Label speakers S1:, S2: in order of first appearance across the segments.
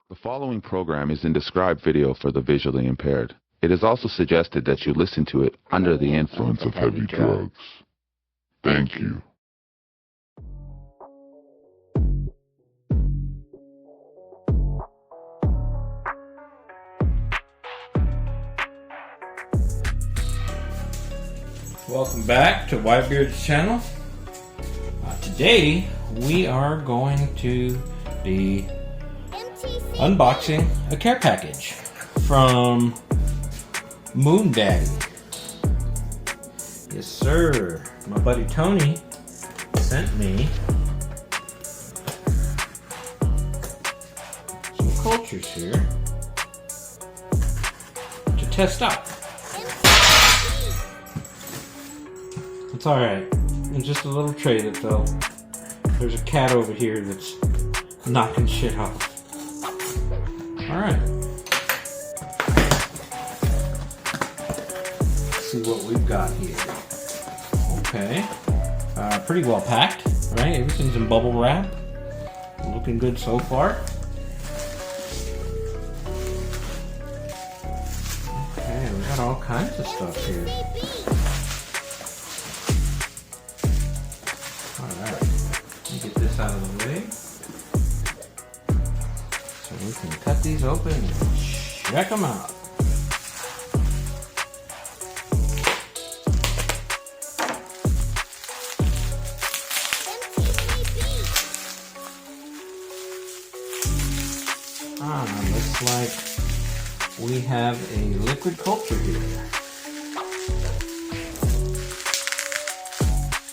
S1: The following program is in described video for the visually impaired. It is also suggested that you listen to it under the influence of heavy drugs. Thank you.
S2: Welcome back to WhiteBeard's channel. Today we are going to be unboxing a care package from MoonDaddy. Yes sir, my buddy Tony sent me some cultures here to test out. It's alright. It's just a little tray that fell. There's a cat over here that's knocking shit off. Alright. Let's see what we've got here. Okay. Pretty well packed, right? Everything's in bubble wrap. Looking good so far. Okay, we got all kinds of stuff here. Get this out of the way so we can cut these open and check them out. Looks like we have a liquid culture here.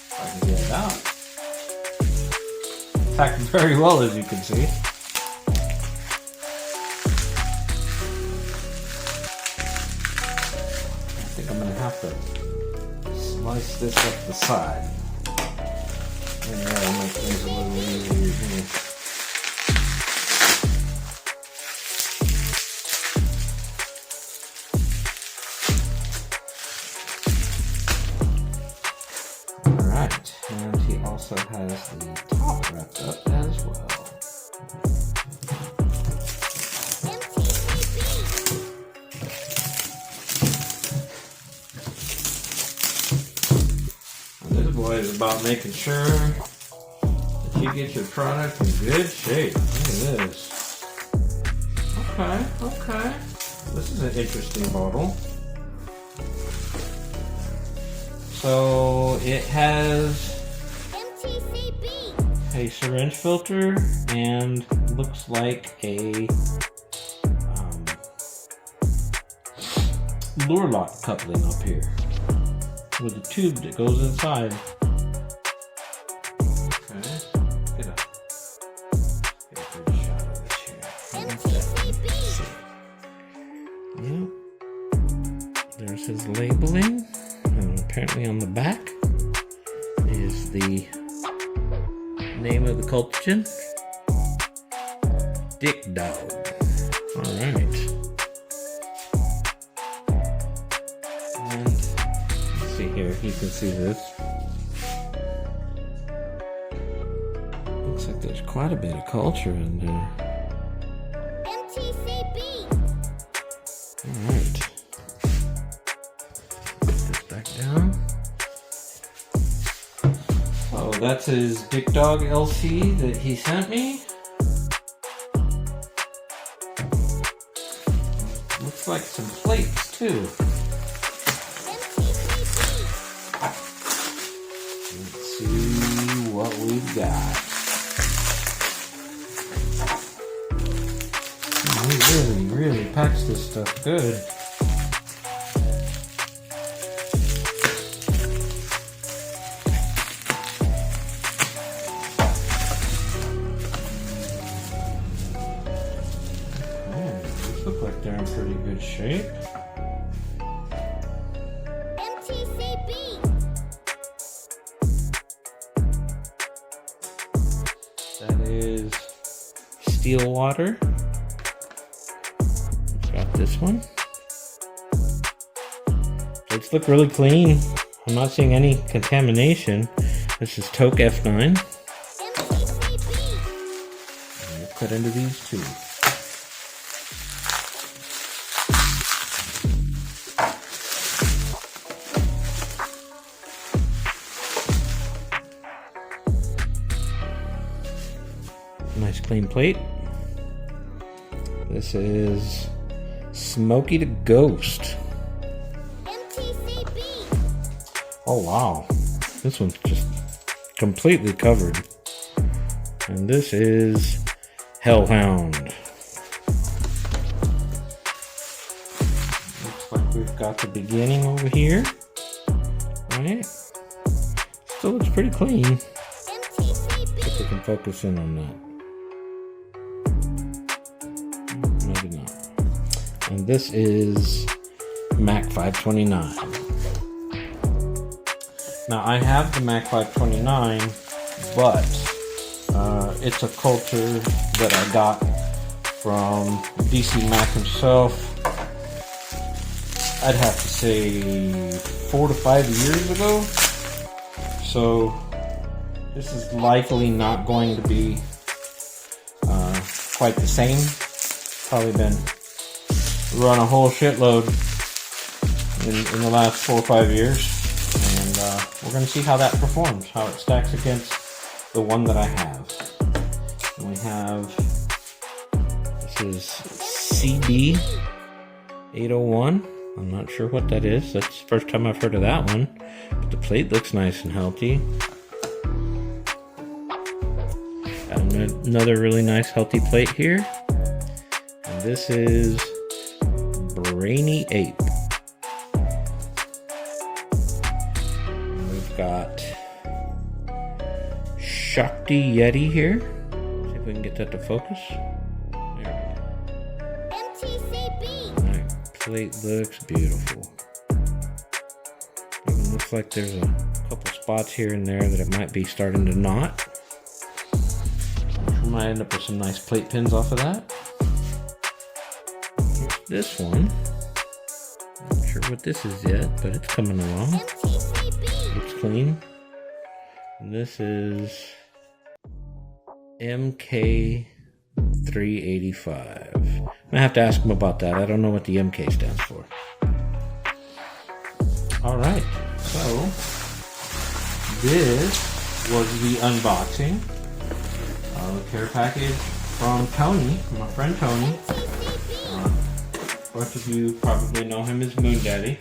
S2: If I can get it out. Packed very well, as you can see. I think I'm going to have to slice this up the side. And that'll make things a little easier here. Alright, and he also has the top wrapped up as well. And this boy is about making sure that you get your product in good shape. Look at this. Okay. This is an interesting bottle. So it has a syringe filter and looks like a lure lock coupling up here with a tube that goes inside. Okay, get a good shot of this here. Yep. There's his labeling. And apparently on the back is the name of the cultigen. Dick Dog. Alright. And let's see here, you can see this. Looks like there's quite a bit of culture in there. Alright. Back down. Oh, that's his Dick Dog LC that he sent me. Looks like some plates too. Let's see what we've got. Oh, he really packs this stuff good. Look like they're in pretty good shape. That is steel water. It's got this one. Plates look really clean. I'm not seeing any contamination. This is Toke F9. And we'll cut into these two. plain plate. This is Smoky the Ghost. Oh wow, this one's just completely covered. And this is Hellhound. Looks like we've got the beginning over here. Right? Still looks pretty clean. If we can focus in on that. Maybe not. And this is Mac 529. Now I have the Mac 529, but it's a culture that I got from DC Mac himself. I'd have to say 4 to 5 years ago. So this is likely not going to be quite the same. Probably been run a whole shitload in the last 4 or 5 years. And we're going to see how that performs, how it stacks against the one that I have. And we have, this is CD 801. I'm not sure what that is. That's the first time I've heard of that one. But the plate looks nice and healthy. Got another really nice healthy plate here. And this is Brainy Ape. And we've got Shakti Yeti here. See if we can get that to focus. There we go. That plate looks beautiful. Even looks like there's a couple spots here and there that it might be starting to knot. We might end up with some nice plate pins off of that. Here's this one. Not sure what this is yet, but it's coming along. Looks clean. And this is MK385. I have to ask him about that. I don't know what the MK stands for. Alright, so this was the unboxing of the care package from Tony, my friend Tony. Most of you probably know him as MoonDaddy.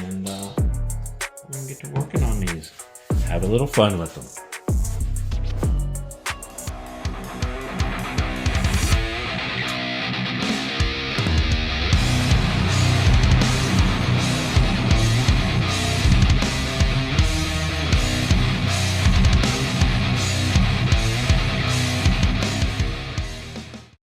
S2: And we're going to get to working on these. Have a little fun with them.